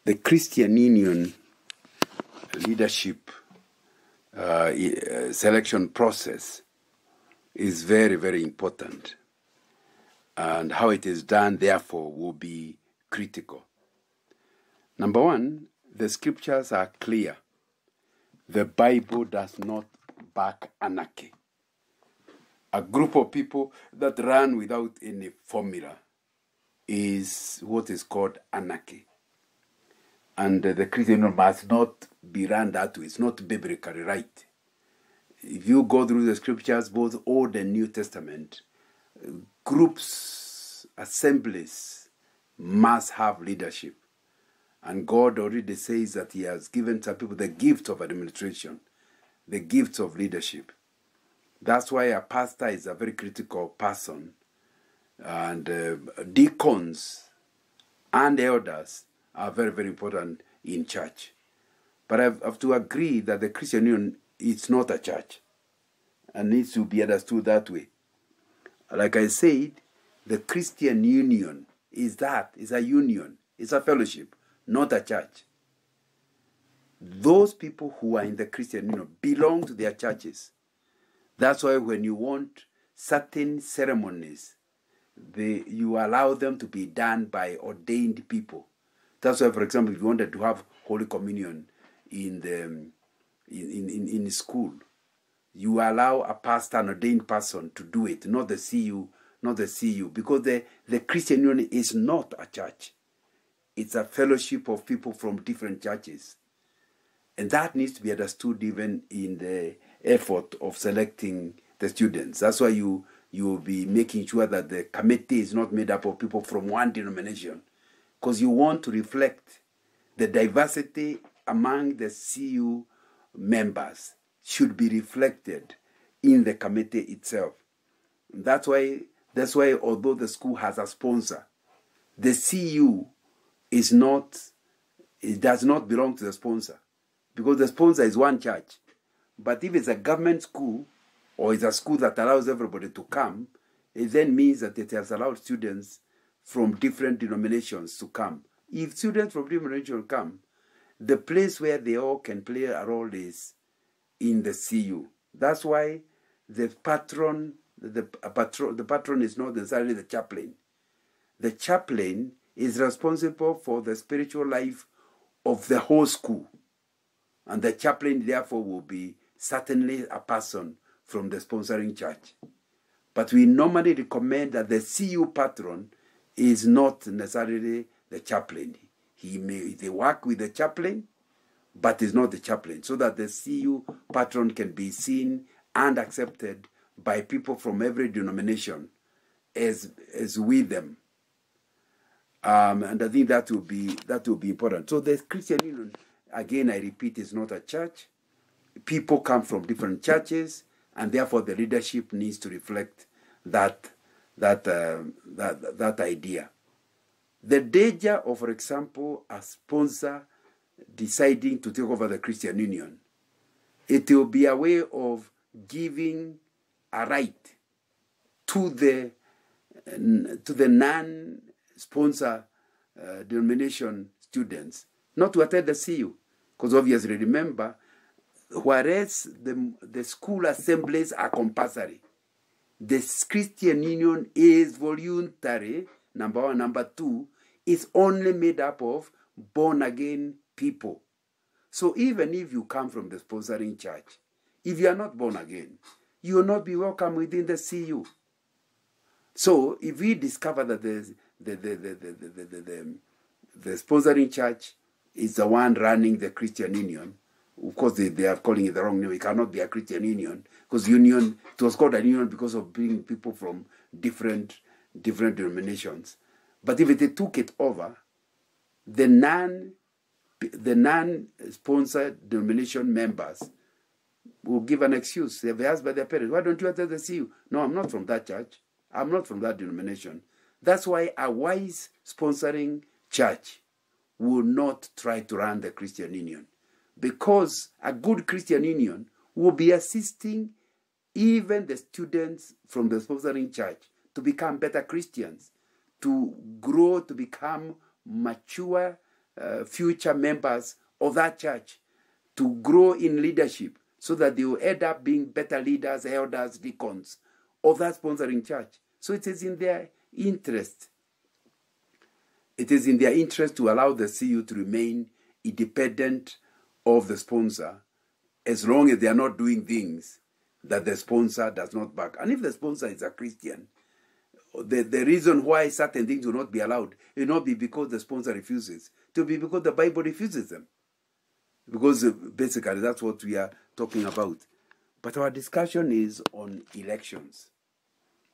The Christian Union leadership selection process is very, very important. And how it is done, therefore, will be critical. Number one, the scriptures are clear. The Bible does not back anarchy. A group of people that run without any formula is what is called anarchy. And the Christian Union must not be run that way. It's not biblically right. If you go through the scriptures, both Old and New Testament, groups, assemblies must have leadership. And God already says that He has given some people the gift of administration, the gift of leadership. That's why a pastor is a very critical person. And deacons and elders are very, very important in church. But I have to agree that the Christian Union is not a church and needs to be understood that way. Like I said, the Christian Union is a union, it's a fellowship, not a church. Those people who are in the Christian Union belong to their churches. That's why when you want certain ceremonies, you allow them to be done by ordained people. That's why, for example, if you wanted to have Holy Communion in school, you allow a pastor, an ordained person, to do it, not the CU, because the Christian Union is not a church. It's a fellowship of people from different churches. And that needs to be understood even in the effort of selecting the students. That's why you will be making sure that the committee is not made up of people from one denomination, because you want to reflect the diversity among the CU members should be reflected in the committee itself. That's why although the school has a sponsor, the CU does not belong to the sponsor, because the sponsor is one church. But if it's a government school, or it's a school that allows everybody to come, it then means that it has allowed students from different denominations to come. If students from different denominations come, the place where they all can play a role is in the CU. That's why the patron is not necessarily the chaplain. The chaplain is responsible for the spiritual life of the whole school. And the chaplain, therefore, will be certainly a person from the sponsoring church. But we normally recommend that the CU patron is not necessarily the chaplain. They work with the chaplain, but is not the chaplain, so that the CU patron can be seen and accepted by people from every denomination as with them. And I think that will be important. So the Christian Union, again, I repeat, is not a church. People come from different churches, and therefore the leadership needs to reflect that idea. The danger of, for example, a sponsor deciding to take over the Christian Union, it will be a way of giving a right to the non-sponsor denomination students not to attend the CU. Because obviously, remember, whereas the school assemblies are compulsory, the Christian Union is voluntary, number one. Number two, it's only made up of born-again people. So even if you come from the sponsoring church, if you are not born again, you will not be welcome within the CU. So if we discover that the sponsoring church is the one running the Christian Union, of course they are calling it the wrong name. It cannot be a Christian Union, because it was called a union because of being people from different denominations. But if they took it over, the non-sponsored denomination members will give an excuse. They'll be asked by their parents, why don't you attend the CU? No, I'm not from that church. I'm not from that denomination. That's why a wise sponsoring church will not try to run the Christian Union, because a good Christian Union will be assisting even the students from the sponsoring church to become better Christians, to grow, to become mature future members of that church to grow in leadership so that they will end up being better leaders, elders, deacons of that sponsoring church. So it is in their interest. It is in their interest to allow the CU to remain independent of the sponsor as long as they are not doing things that the sponsor does not back. And if the sponsor is a Christian, the reason why certain things will not be allowed will not be because the sponsor refuses. It will be because the Bible refuses them. Because basically that's what we are talking about. But our discussion is on elections.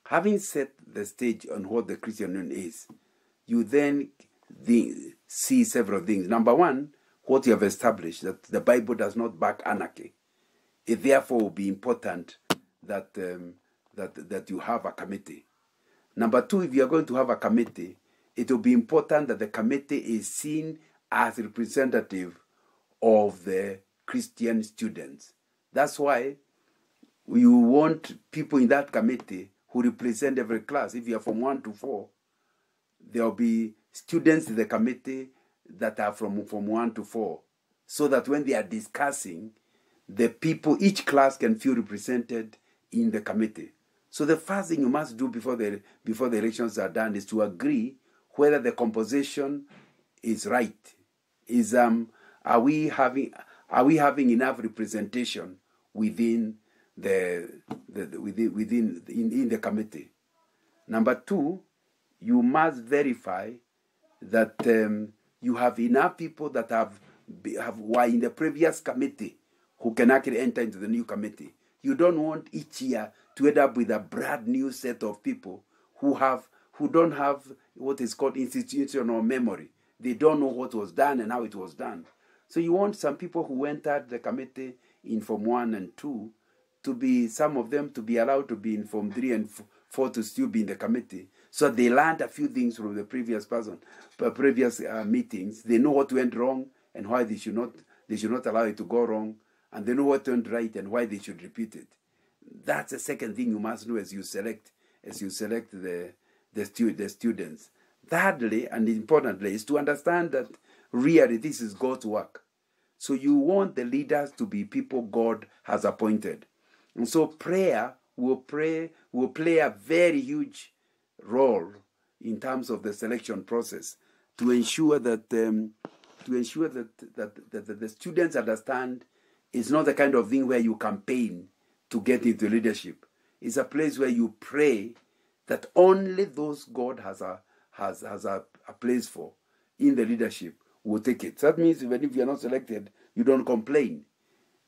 Having set the stage on what the Christian Union is, you then see several things. Number one, what you have established, that the Bible does not back anarchy. It therefore will be important that you have a committee. Number two, if you are going to have a committee, it will be important that the committee is seen as representative of the Christian students. That's why you want people in that committee who represent every class. If you are from 1 to 4, there will be students in the committee that are from 1 to 4, so that when they are discussing, the people, each class can feel represented in the committee. So the first thing you must do before the elections are done is to agree whether the composition is right. Are we having enough representation within in the committee? Number two, you must verify that you have enough people that were in the previous committee who can actually enter into the new committee. You don't want each year to end up with a brand new set of people who don't have what is called institutional memory. They don't know what was done and how it was done. So you want some people who entered the committee in Form 1 and 2 to be, some of them to be allowed to be in Form 3 and 4 to still be in the committee. So they learned a few things from the previous meetings. They know what went wrong and why they should not allow it to go wrong. And they know what went right and why they should repeat it. That's the second thing you must know as you select the students. Thirdly, and importantly, is to understand that really this is God's work. So you want the leaders to be people God has appointed. And so prayer will play a very huge role in terms of the selection process to ensure that the students understand it's not the kind of thing where you campaign to get into leadership. It's a place where you pray that only those God has a place for in the leadership will take it. So that means even if you are not selected, you don't complain,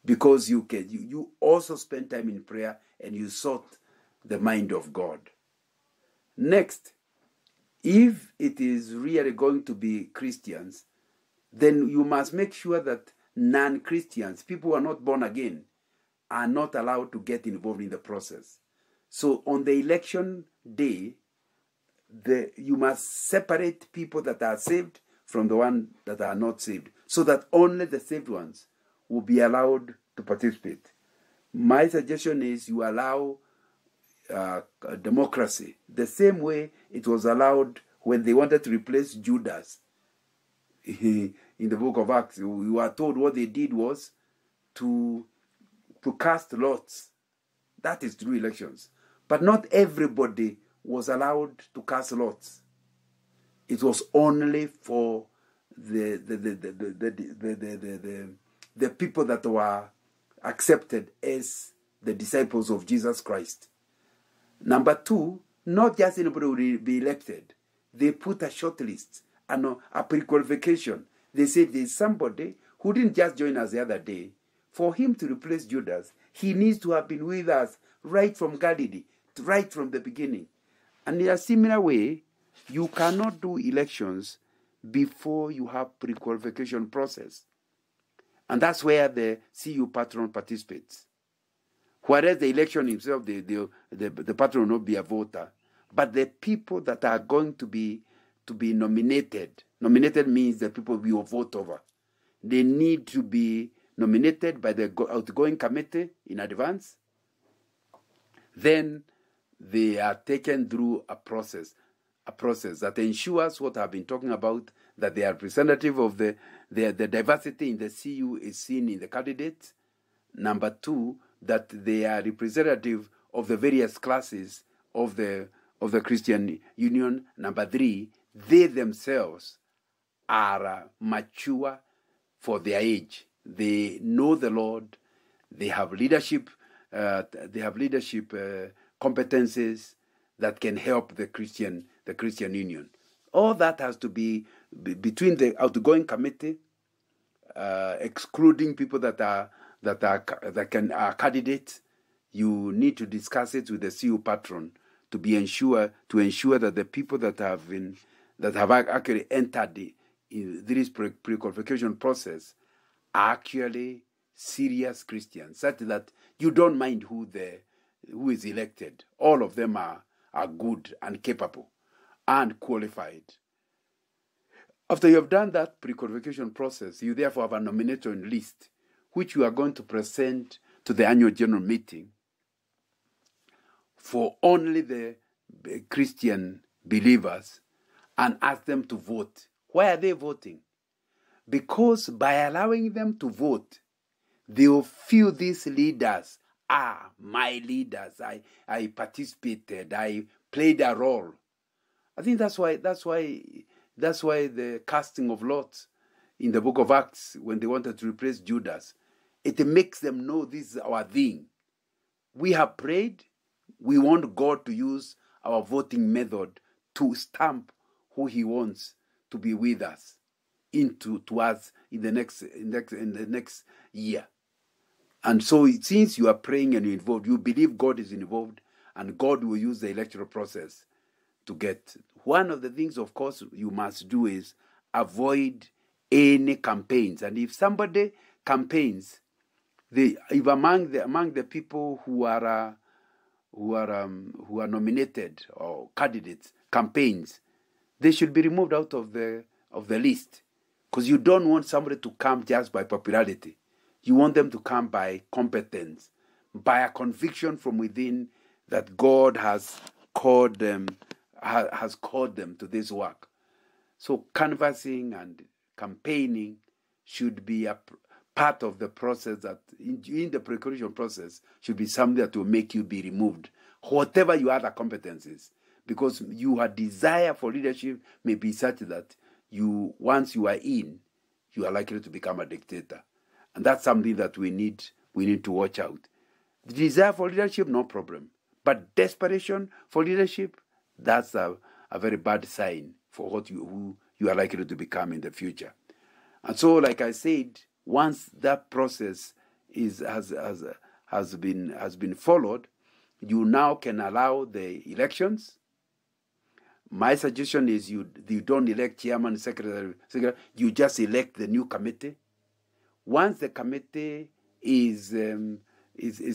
because you also spend time in prayer and you sought the mind of God. Next, if it is really going to be Christians, then you must make sure that non-Christians, people who are not born again, are not allowed to get involved in the process. So on the election day, you must separate people that are saved from the ones that are not saved, so that only the saved ones will be allowed to participate. My suggestion is you allow democracy the same way it was allowed when they wanted to replace Judas. In the book of Acts, we are told what they did was to cast lots. That is through elections. But not everybody was allowed to cast lots. It was only for the people that were accepted as the disciples of Jesus Christ. Number two, not just anybody will be elected. They put a short list and a pre-qualification. They said there's somebody who didn't just join us the other day. For him to replace Judas, he needs to have been with us right from Galilee, right from the beginning. And in a similar way, you cannot do elections before you have pre-qualification process. And that's where the CU patron participates. Whereas the election himself, the patron will not be a voter. But the people that are going to be nominated means the people we will vote over. They need to be nominated by the outgoing committee in advance. Then they are taken through a process that ensures what I've been talking about, that they are representative of the diversity in the CU is seen in the candidates. Number 2, that they are representative of the various classes of the Christian Union. Number 3, they themselves are mature for their age. They know the Lord. They have leadership. Competences that can help the Christian Union. All that has to be between the outgoing committee, excluding people that are candidates. You need to discuss it with the CU patron to ensure that the people that have actually entered this pre-qualification process are actually serious Christians, such that you don't mind who is elected. All of them are good and capable and qualified. After you have done that pre-qualification process, you therefore have a nomination list, which you are going to present to the annual general meeting for only the Christian believers and ask them to vote. Why are they voting? Because by allowing them to vote, they will feel these leaders are my leaders. I participated. I played a role. I think that's why the casting of lots in the book of Acts, when they wanted to replace Judas, it makes them know this is our thing. We have prayed. We want God to use our voting method to stamp who He wants to be with us to us in the next year. And so since you are praying and you're involved, you believe God is involved, and God will use the electoral process to get. One of the things, of course, you must do is avoid any campaigns. And if somebody campaigns, if among the people who are nominated or candidates campaigns, they should be removed out of the list, because you don't want somebody to come just by popularity. You want them to come by competence, by a conviction from within that God has called them to this work. So canvassing and campaigning should be a part of the process, that in the pre-qualification process should be something that will make you be removed, whatever your other competencies, because your desire for leadership may be such that once you are in, you are likely to become a dictator. And that's something that we need to watch out. The desire for leadership, no problem. But desperation for leadership, that's a very bad sign for who you are likely to become in the future. And so, like I said, once that process has been followed, you now can allow the elections. My suggestion is you don't elect chairman, secretary. You just elect the new committee. Once the committee is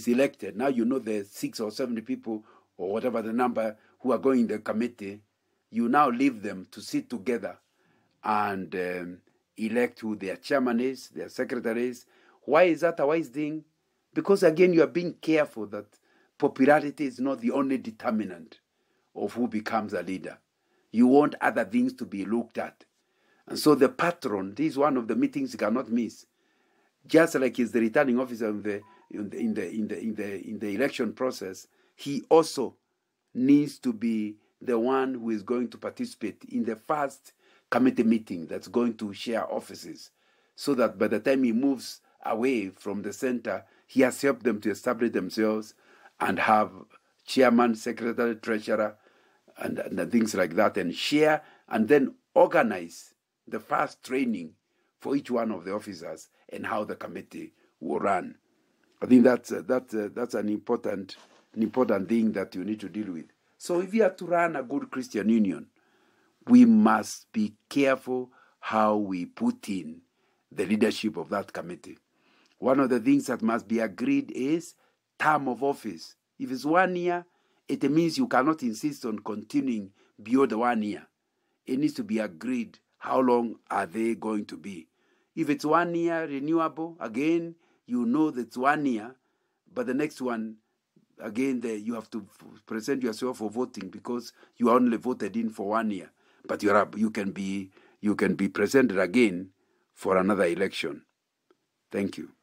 elected, now you know the 6 or 7 people or whatever the number who are going in the committee. You now leave them to sit together and elect who their chairman is, their secretary is. Why is that a wise thing? Because again, you are being careful that popularity is not the only determinant of who becomes a leader. You want other things to be looked at. And so the patron, this is one of the meetings you cannot miss. Just like he's the returning officer in the election process, he also needs to be the one who is going to participate in the first committee meeting that's going to share offices, so that by the time he moves away from the center, he has helped them to establish themselves and have chairman, secretary, treasurer, and things like that, and share and then organize the first training for each one of the officers and how the committee will run. I think that's an important thing that you need to deal with. So if you are to run a good Christian Union, we must be careful how we put in the leadership of that committee. One of the things that must be agreed is term of office. If it's 1 year, it means you cannot insist on continuing beyond 1 year. It needs to be agreed how long are they going to be. If it's 1 year renewable, again, you know that it's 1 year, but the next one, again, you have to present yourself for voting because you are only voted in for 1 year. But you can be you can be presented again for another election. Thank you.